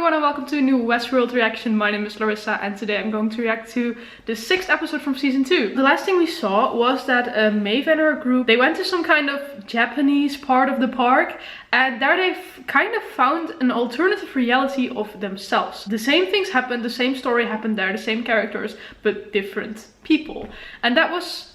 everyone and welcome to a new Westworld reaction. My name is Larissa and today I'm going to react to the 6th episode from season 2. The last thing we saw was that Maeve and her group, they went to some kind of Japanese part of the park and there they kind of found an alternative reality of themselves. The same things happened, the same story happened there, the same characters, but different people. And that was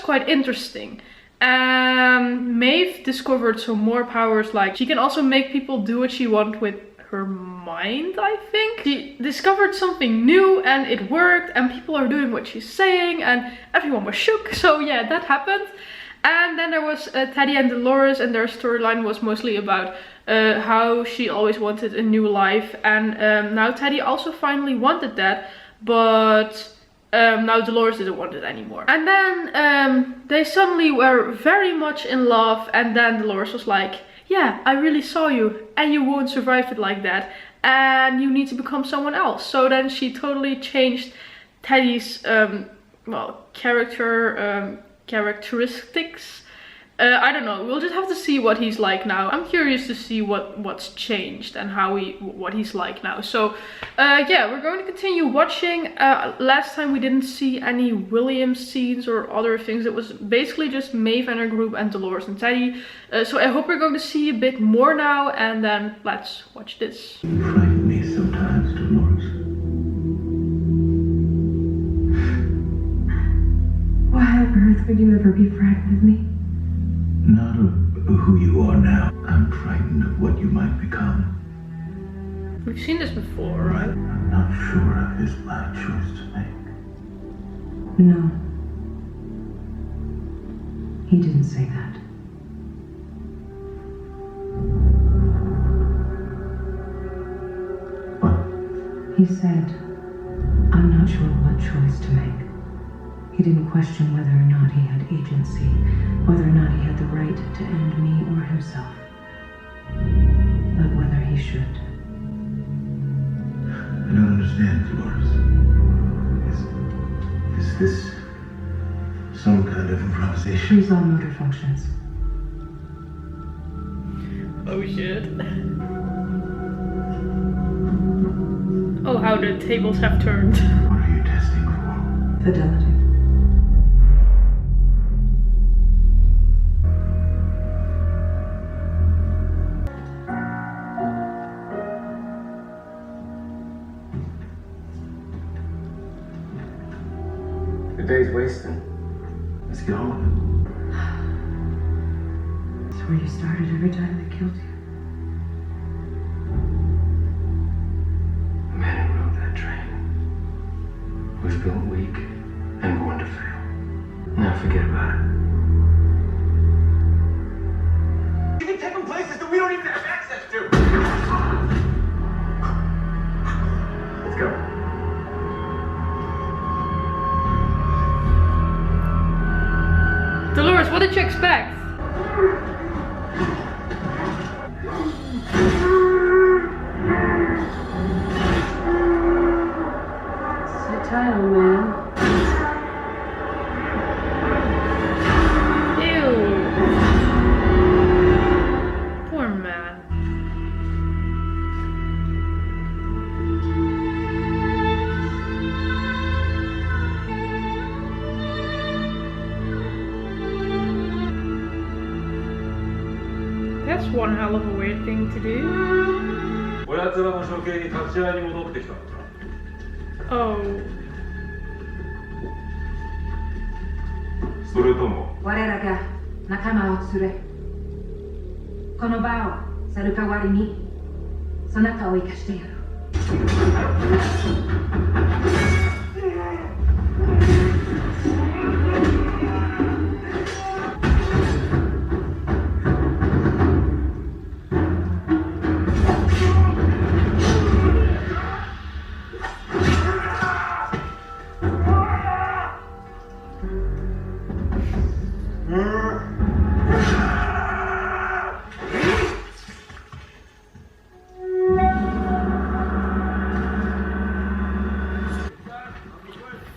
quite interesting. Maeve discovered some more powers, like she can also make people do what she wants with her mind, I think. She discovered something new and it worked and people are doing what she's saying and everyone was shook. So yeah, that happened. And then there was Teddy and Dolores, and their storyline was mostly about how she always wanted a new life, and now Teddy also finally wanted that, but now Dolores didn't want it anymore. And then they suddenly were very much in love, and then Dolores was like, yeah, I really saw you and you won't survive it like that and you need to become someone else. So then she totally changed Teddy's characteristics. I don't know, we'll just have to see what he's like now. I'm curious to see what's changed and what he's like now. So yeah, we're going to continue watching. Last time we didn't see any William scenes or other things. It was basically just Maeve and her group and Dolores and Teddy. So I hope we're going to see a bit more now, and then let's watch this. You frighten me sometimes, Dolores. Why on earth would you ever be frightened of me? Not of who you are now. I'm frightened of what you might become. We've seen this before, right? I'm not sure of his bad choice to make. No. He didn't say that. What? He said, I'm not sure what choice to make. He didn't question whether or not he had agency, whether or not he had the right to end me or himself, but whether he should. I don't understand, Dolores. Is this some kind of improvisation? Freeze all motor functions. Oh shit. Oh, how the tables have turned. What are you testing for? Fidelity. The day's wasting. Let's get on with it. It's where you started every time they killed you. The man who rode that train was built weak and born to fail. Now forget about it. You can take them places that we don't even have access to. Let's go. Dolores, what did you expect? Sit tight, old man. Ew. Poor man. That's one hell of a weird thing to do. Oh. それとも我らが仲間を連れ、この場を去る代わりに、そなたを生かしてやる。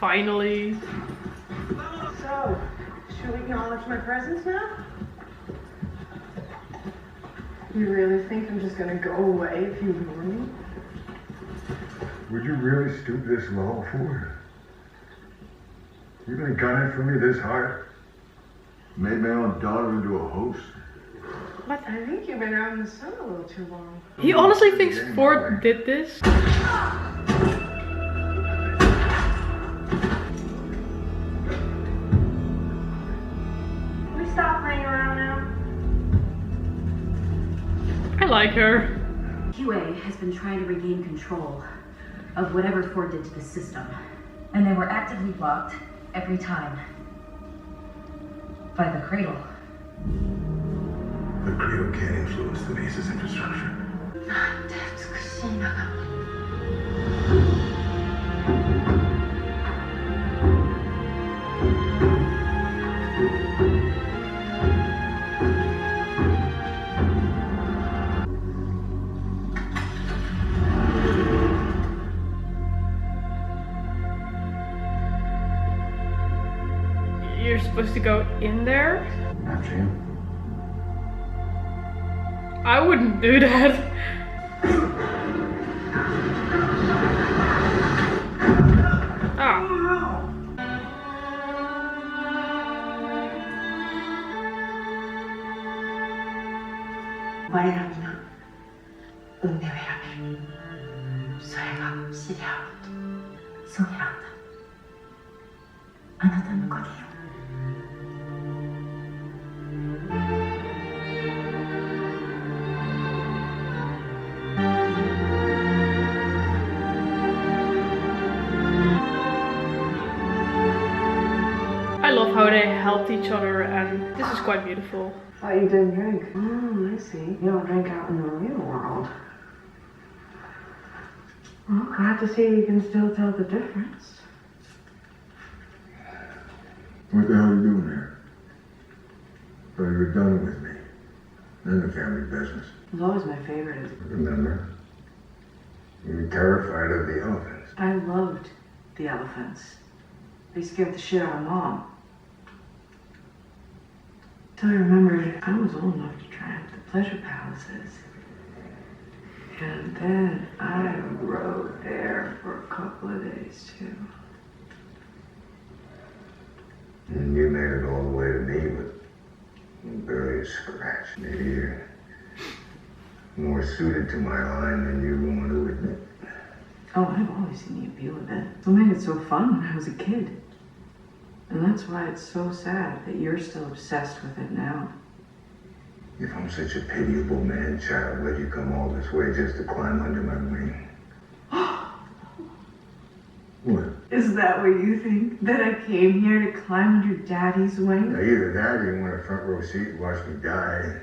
Finally. So, should we acknowledge my presence now? You really think I'm just gonna go away if you ignore me? Would you really stoop this low for? You been gunning for me this hard? Made my own daughter into a host? What? I think you've been out in the sun a little too long. He honestly thinks Ford did this. Stop playing around now. I like her. Zeeuwe has been trying to regain control of whatever Ford did to the system. And they were actively blocked every time by the Cradle. The Cradle can't influence the base's infrastructure. You're supposed to go in there? After you. I wouldn't do that. Ah. 말이라면 응대회라면 소리가 시리하고 송이란다. 아나다는 거기요. I love how they helped each other, and this is quite beautiful. Thought you didn't drink. Oh, I see. You don't drink out in the real world. Well, glad to see you can still tell the difference. What the hell are you doing here? Thought you were done with me. And the family business. It was always my favorite. Remember? You were terrified of the elephants. I loved the elephants. They scared the shit out of Mom. Till I remembered I was old enough to tramp the pleasure palaces. And then I rode there for a couple of days too. And you made it all the way to me with barely a scratch. Maybe you're more suited to my line than you want to admit. Oh, I've always seen the appeal of it. What made it so fun when I was a kid? And that's why it's so sad that you're still obsessed with it now. If I'm such a pitiable man-child, why'd you come all this way just to climb under my wing? What? Is that what you think? That I came here to climb under Daddy's wing? Now, either that or you want a front row seat and watch me die.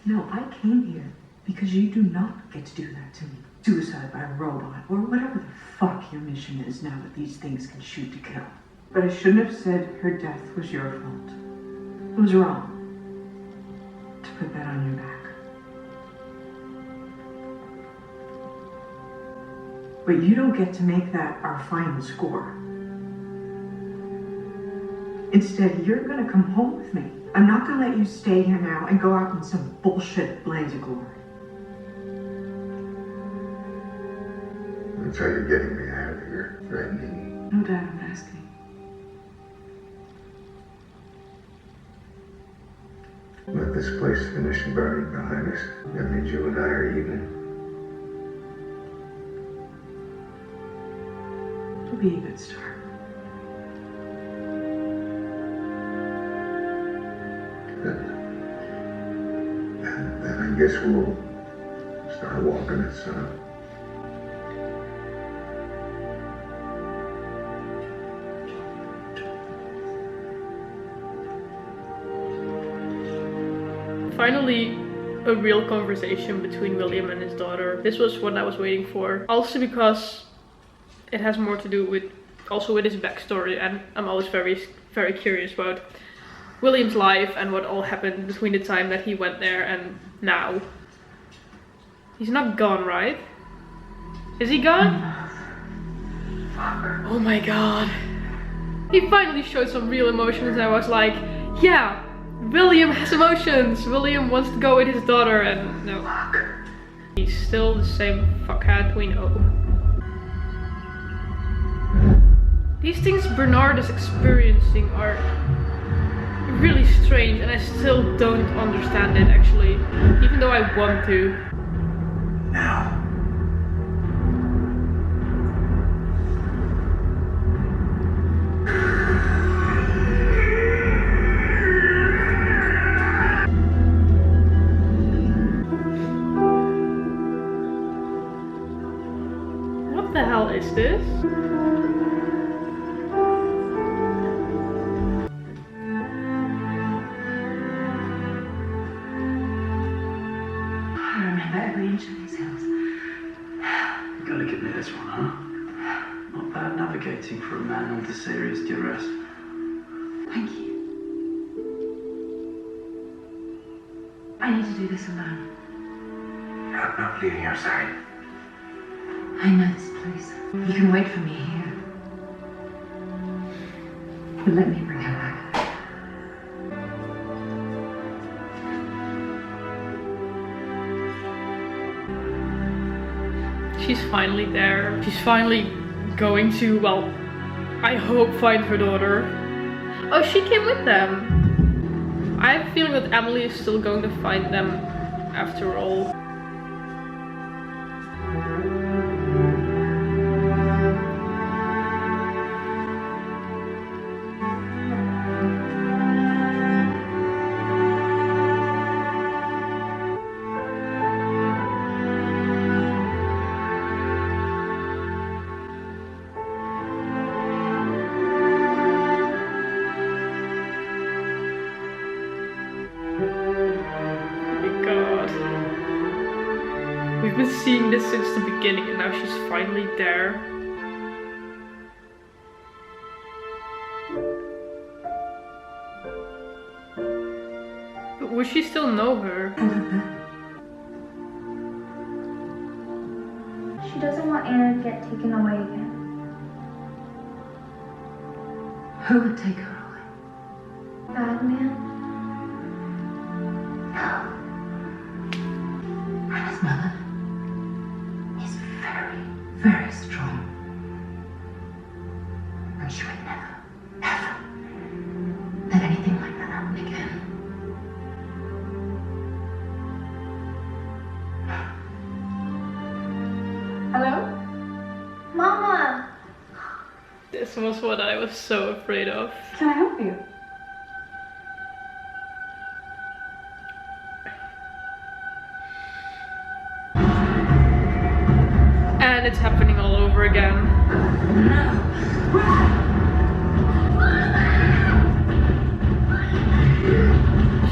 No, I came here because you do not get to do that to me. Suicide by a robot, or whatever the fuck your mission is now that these things can shoot to kill. But I shouldn't have said her death was your fault. It was wrong to put that on your back. But you don't get to make that our final score. Instead, you're gonna come home with me. I'm not gonna let you stay here now and go out in some bullshit blaze of glory. That's how you're getting me out of here. Threatening. No, Dad, I'm asking. Let this place finish burning behind us. That means you and I are even. It'll be a good start. Then I guess we'll start walking it, son. Finally, a real conversation between William and his daughter. This was what I was waiting for. Also because it has more to do with his backstory, and I'm always very, very curious about William's life and what all happened between the time that he went there and now. He's not gone, right? Is he gone? Oh my god. He finally showed some real emotions. I was like, yeah, William has emotions. William wants to go with his daughter, and no. He's still the same fuckhead we know. These things Bernard is experiencing are really strange, and I still don't understand it actually, even though I want to. Now. What the hell is this? I remember every inch of these hills. You gotta give me this one, huh? Not bad navigating for a man under serious duress. Thank you. I need to do this alone. I'm not leaving your side. I know this place. You can wait for me here. But let me bring her back. She's finally there. She's finally going to, well, I hope find her daughter. Oh, she came with them. I have a feeling that Emily is still going to find them after all. We've been seeing this since the beginning and now she's finally there. But would she still know her? She doesn't want Anna to get taken away again. Who would take her away? Bad man? No. Anna's mother is very, very strong. And she would never, ever let anything like that happen again. Hello? Mama! This was what I was so afraid of. Can I help you? And it's happening all over again.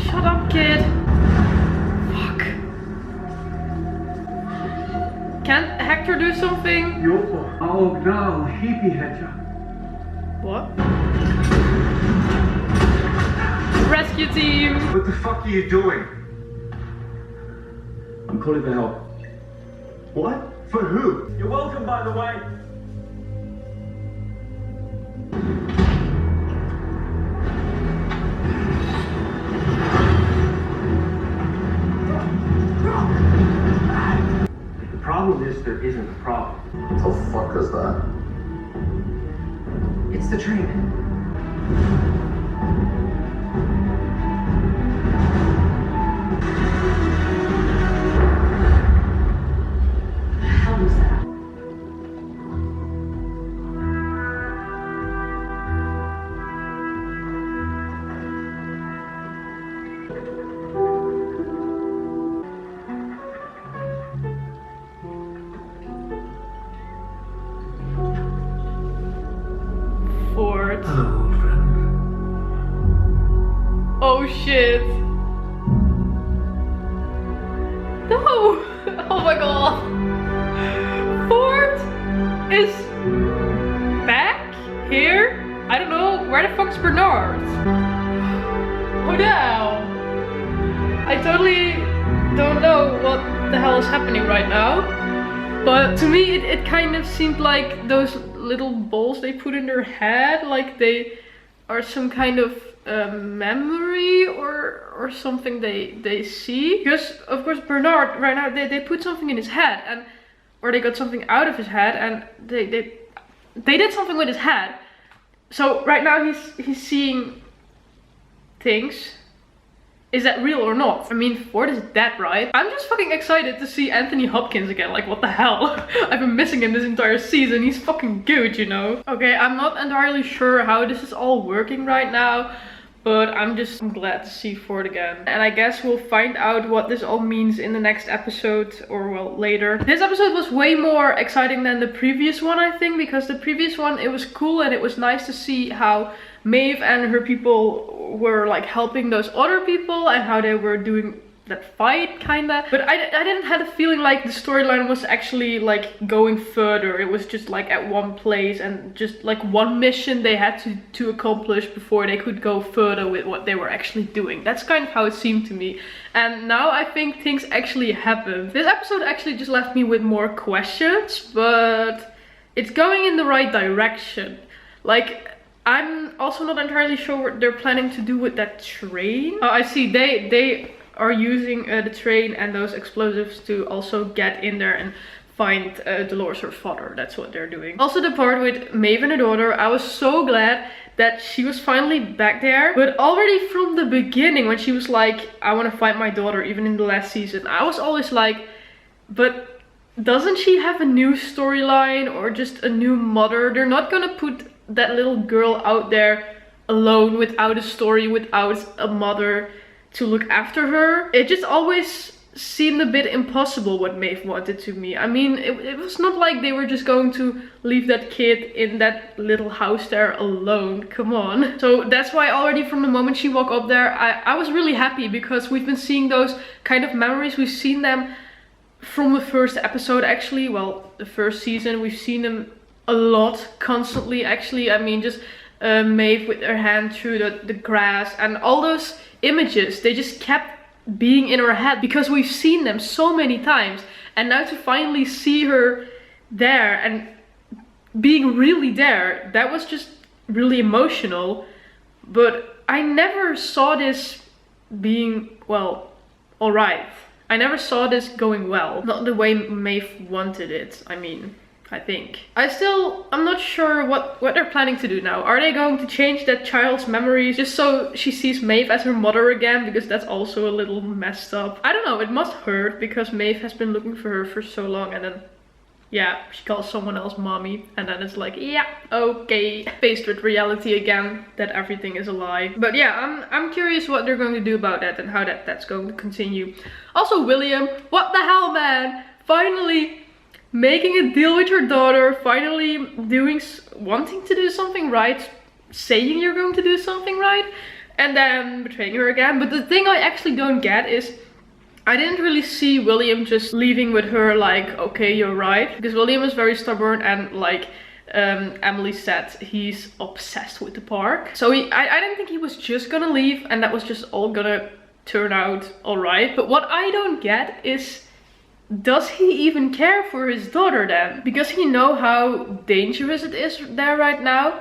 Shut up, kid. Fuck. Can't Hector do something? Jhpat. Oh no, hippie hedger. What? Rescue team! What the fuck are you doing? I'm calling for help. What? For who? You're welcome, by the way. The problem is there isn't a problem. The fuck is that? It's the train. What the hell was that? Fort. Hello, old friend. Oh shit. No! Oh my god. Fort is back here? I don't know. Where the fuck's Bernard? Oh no. I totally don't know what the hell is happening right now. But to me it kind of seemed like those little balls they put in their head, like they are some kind of memory or something they see. Because of course Bernard right now they put something in his head, and or they got something out of his head, and they did something with his head, So right now he's seeing things. Is that real or not? I mean, Ford is dead, right? I'm just fucking excited to see Anthony Hopkins again. Like, what the hell? I've been missing him this entire season. He's fucking good, you know? Okay, I'm not entirely sure how this is all working right now, but I'm glad to see Ford again. And I guess we'll find out what this all means in the next episode, or well, later. This episode was way more exciting than the previous one, I think, because the previous one, it was cool and it was nice to see how Maeve and her people were like helping those other people and how they were doing that fight kinda. But I didn't have a feeling like the storyline was actually like going further. It was just like at one place and just like one mission they had to accomplish before they could go further with what they were actually doing. That's kind of how it seemed to me. And now I think things actually happened. This episode actually just left me with more questions, but it's going in the right direction. Like, I'm also not entirely sure what they're planning to do with that train. Oh, I see. They are using the train and those explosives to also get in there and find Dolores, her father. That's what they're doing. Also the part with Maeve and her daughter, I was so glad that she was finally back there. But already from the beginning, when she was like, I want to find my daughter, even in the last season, I was always like, but doesn't she have a new storyline or just a new mother? They're not gonna put that little girl out there alone without a story, without a mother to look after her. It just always seemed a bit impossible what Maeve wanted to me. I mean, it was not like they were just going to leave that kid in that little house there alone. Come on. So that's why already from the moment she walked up there, I was really happy, because we've been seeing those kind of memories. We've seen them from the first episode actually. Well, the first season, we've seen them a lot, constantly actually. I mean, just Maeve with her hand through the grass and all those images, they just kept being in her head because we've seen them so many times. And now to finally see her there and being really there, that was just really emotional. But I never saw this being, well, alright. I never saw this going well. Not the way Maeve wanted it, I mean. I think. I'm not sure what they're planning to do now. Are they going to change that child's memories just so she sees Maeve as her mother again? Because that's also a little messed up. I don't know, it must hurt because Maeve has been looking for her for so long, and then, yeah, she calls someone else mommy, and then it's like, yeah, okay, faced with reality again that everything is a lie. But yeah, I'm curious what they're going to do about that and how that's going to continue. Also, William, what the hell, man? Finally making a deal with your daughter, finally wanting to do something right, saying you're going to do something right, and then betraying her again. But the thing I actually don't get is, I didn't really see William just leaving with her like, okay, you're right, because William is very stubborn, and like Emily said, he's obsessed with the park. So I didn't think he was just gonna leave and that was just all gonna turn out alright. But what I don't get is, does he even care for his daughter then? Because he knows how dangerous it is there right now.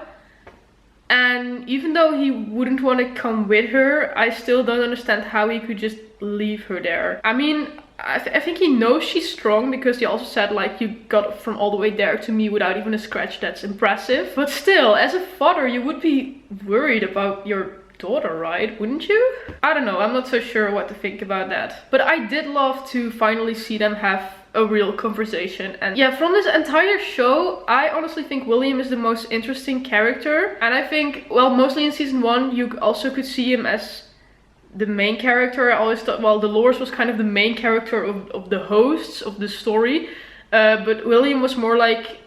And even though he wouldn't want to come with her, I still don't understand how he could just leave her there. I mean, I think he knows she's strong, because he also said like, you got from all the way there to me without even a scratch. That's impressive. But still, as a father, you would be worried about your daughter, right? Wouldn't you? I don't know, I'm not so sure what to think about that. But I did love to finally see them have a real conversation. And yeah, from this entire show, I honestly think William is the most interesting character. And I think, well, mostly in season 1, you also could see him as the main character. I always thought, well, Dolores was kind of the main character of the hosts of the story. But William was more like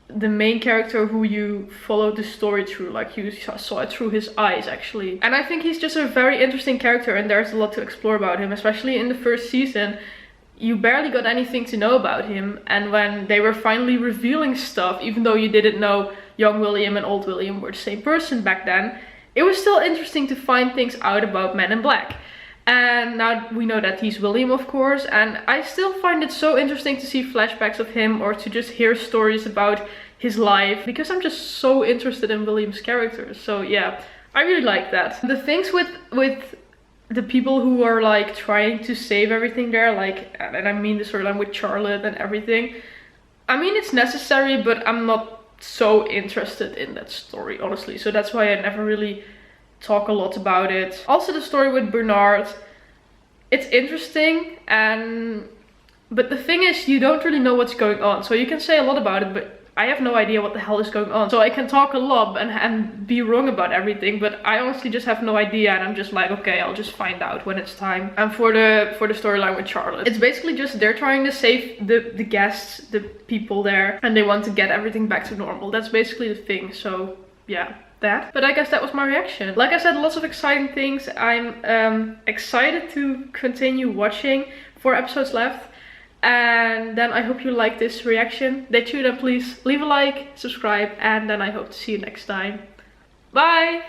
the main character who you followed the story through, like you saw it through his eyes actually. And I think he's just a very interesting character, and there's a lot to explore about him, especially in the first season. You barely got anything to know about him, and when they were finally revealing stuff, even though you didn't know young William and old William were the same person back then, it was still interesting to find things out about Men in Black. And now we know that he's William, of course, and I still find it so interesting to see flashbacks of him or to just hear stories about his life, because I'm just so interested in William's character. So yeah, I really like that. The things with the people who are like trying to save everything there, like, and I mean the storyline with Charlotte and everything, I mean it's necessary, but I'm not so interested in that story, honestly. So that's why I never really talk a lot about it. Also the story with Bernard, it's interesting, but the thing is, you don't really know what's going on. So you can say a lot about it, but I have no idea what the hell is going on. So I can talk a lot and be wrong about everything, but I honestly just have no idea, and I'm just like, okay, I'll just find out when it's time. And for the storyline with Charlotte, it's basically just they're trying to save the guests, the people there, and they want to get everything back to normal. That's basically the thing. So yeah, that. But I guess that was my reaction. Like I said, lots of exciting things. I'm excited to continue watching. 4 episodes left. And then I hope you like this reaction. Did you? Then please leave a like, subscribe, and then I hope to see you next time. Bye!